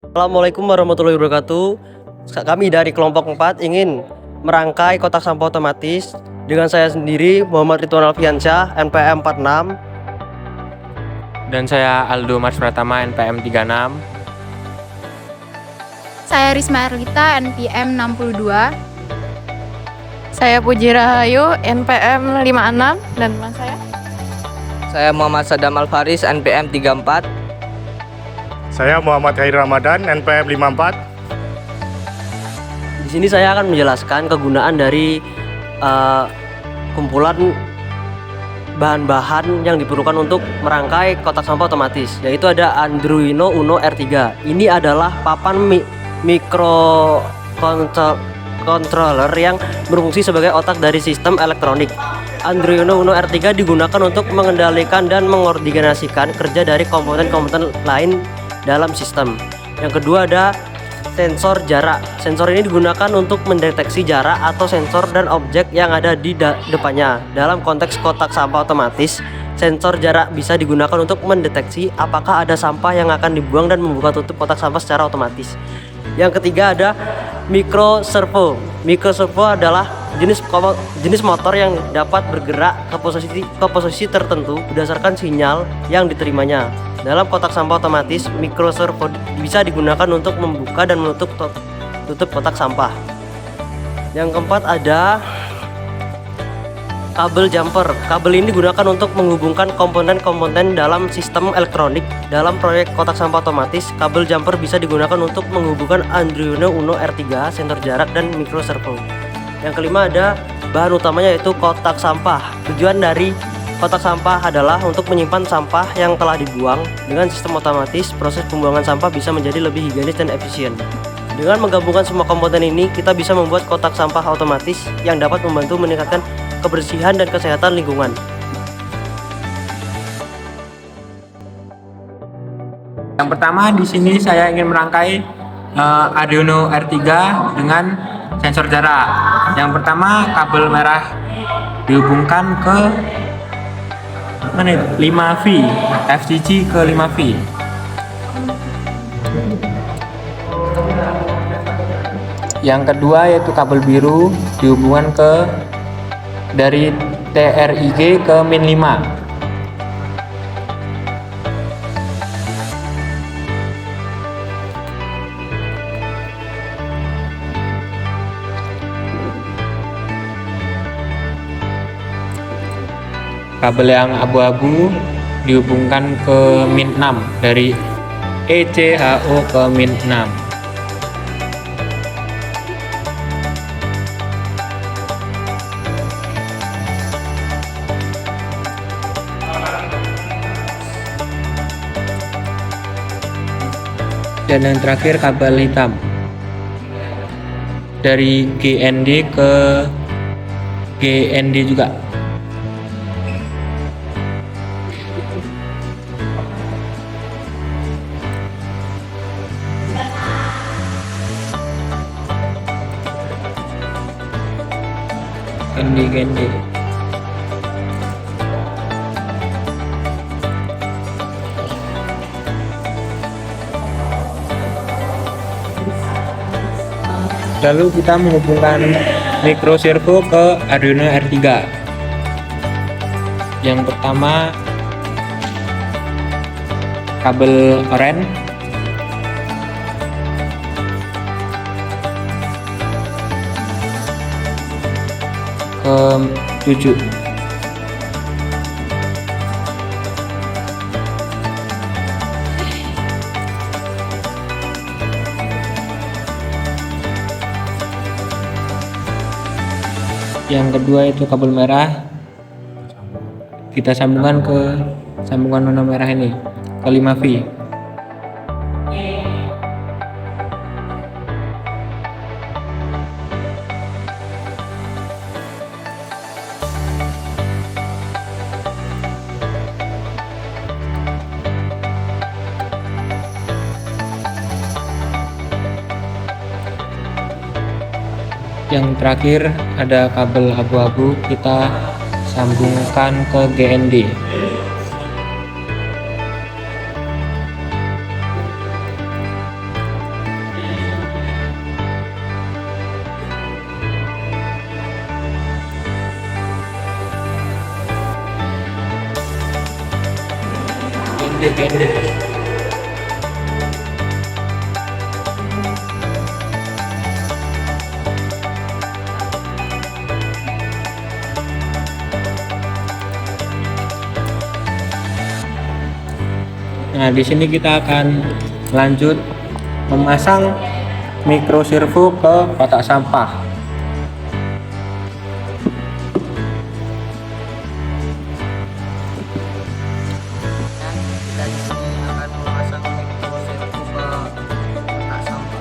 Assalamualaikum warahmatullahi wabarakatuh. Kami dari kelompok 4 ingin merangkai kotak sampah otomatis dengan saya sendiri Muhammad Ridwan Alfiansyah NPM 46. Dan saya Aldo Mars Pratama NPM 36. Saya Risma Erlita NPM 62. Saya Puji Rahayu NPM 56 dan teman saya. Saya Muhammad Sadam Alfaris NPM 34. Saya Muhammad Khair Ramadan NPM 54. Di sini saya akan menjelaskan kegunaan dari kumpulan bahan-bahan yang diperlukan untuk merangkai kotak sampah otomatis, yaitu ada Arduino Uno R3. Ini adalah papan microcontroller yang berfungsi sebagai otak dari sistem elektronik. Arduino Uno R3 digunakan untuk mengendalikan dan mengordinasikan kerja dari komponen-komponen lain dalam sistem. Yang kedua ada sensor jarak. Sensor ini digunakan untuk mendeteksi jarak atau sensor dan objek yang ada di depannya. Dalam konteks kotak sampah otomatis, sensor jarak bisa digunakan untuk mendeteksi apakah ada sampah yang akan dibuang dan membuka tutup kotak sampah secara otomatis. Yang ketiga ada micro servo. Micro servo adalah jenis motor yang dapat bergerak ke posisi tertentu berdasarkan sinyal yang diterimanya. Dalam kotak sampah otomatis, micro servo bisa digunakan untuk membuka dan menutup kotak sampah. Yang keempat ada kabel jumper. Kabel ini digunakan untuk menghubungkan komponen-komponen dalam sistem elektronik. Dalam proyek kotak sampah otomatis, kabel jumper bisa digunakan untuk menghubungkan Arduino Uno R3, sensor jarak, dan micro servo. Yang kelima ada bahan utamanya yaitu kotak sampah. Tujuan dari kotak sampah adalah untuk menyimpan sampah yang telah dibuang. Dengan sistem otomatis, proses pembuangan sampah bisa menjadi lebih higienis dan efisien. Dengan menggabungkan semua komponen ini, kita bisa membuat kotak sampah otomatis yang dapat membantu meningkatkan kebersihan dan kesehatan lingkungan. Yang pertama di sini saya ingin merangkai Arduino R3 dengan sensor jarak. Yang pertama kabel merah dihubungkan ke 5V, FCC ke 5V. Yang kedua yaitu kabel biru dihubungkan ke dari TRIG ke min 5. Kabel yang abu-abu dihubungkan ke min 6 dari ECHO ke min 6. Dan yang terakhir kabel hitam dari GND ke GND juga. GND. Lalu kita menghubungkan micro servo ke Arduino R3. Yang pertama kabel oranye ke 7. Yang kedua itu kabel merah kita sambungkan ke sambungan warna merah ini ke 5V. Yang terakhir ada kabel abu-abu kita sambungkan ke GND. Nah, di sini kita akan lanjut memasang microservo ke kotak sampah. Kita di sini akan memasang microservo ke kotak sampah.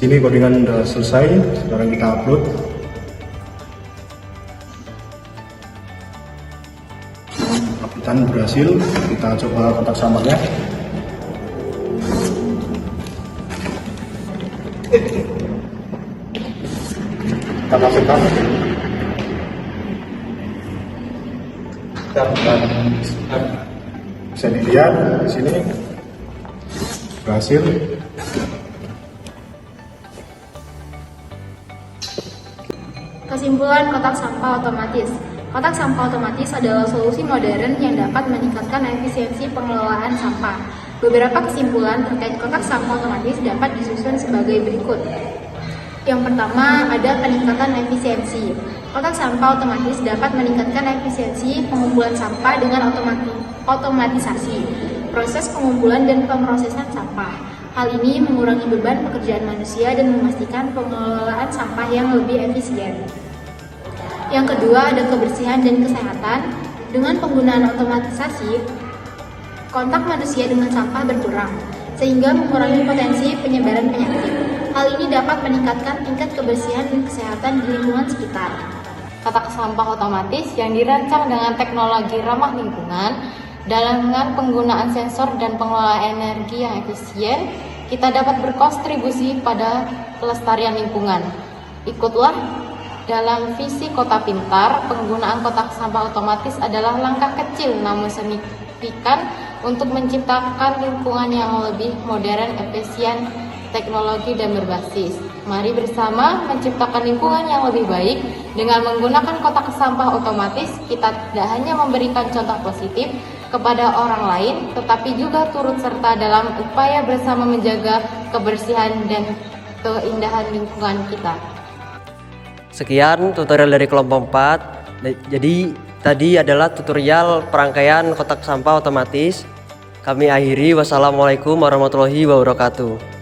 sini codingan udah selesai, sekarang kita upload. Uploadan berhasil, kita coba kotak sampahnya. Kita masukkan. Bisa dilihat di sini berhasil. Kesimpulan kotak sampah otomatis. Kotak sampah otomatis adalah solusi modern yang dapat meningkatkan efisiensi pengelolaan sampah. Beberapa kesimpulan terkait kotak sampah otomatis dapat disusun sebagai berikut. Yang pertama, ada peningkatan efisiensi. Kotak sampah otomatis dapat meningkatkan efisiensi pengumpulan sampah dengan otomatisasi proses pengumpulan dan pemrosesan sampah. Hal ini mengurangi beban pekerjaan manusia dan memastikan pengelolaan sampah yang lebih efisien. Yang kedua, ada kebersihan dan kesehatan. Dengan penggunaan otomatisasi, kontak manusia dengan sampah berkurang, sehingga mengurangi potensi penyebaran penyakit. Hal ini dapat meningkatkan tingkat kebersihan dan kesehatan di lingkungan sekitar. Kotak sampah otomatis yang dirancang dengan teknologi ramah lingkungan dengan penggunaan sensor dan pengelolaan energi yang efisien, kita dapat berkontribusi pada pelestarian lingkungan. Ikutlah dalam visi Kota Pintar. Penggunaan kotak sampah otomatis adalah langkah kecil namun signifikan untuk menciptakan lingkungan yang lebih modern, efisien, teknologi dan berbasis. Mari bersama menciptakan lingkungan yang lebih baik. Dengan menggunakan kotak sampah otomatis, kita tidak hanya memberikan contoh positif kepada orang lain, tetapi juga turut serta dalam upaya bersama menjaga kebersihan dan keindahan lingkungan kita. Sekian tutorial dari kelompok 4. Jadi tadi adalah tutorial perangkaian kotak sampah otomatis. Kami akhiri. Wassalamualaikum warahmatullahi wabarakatuh.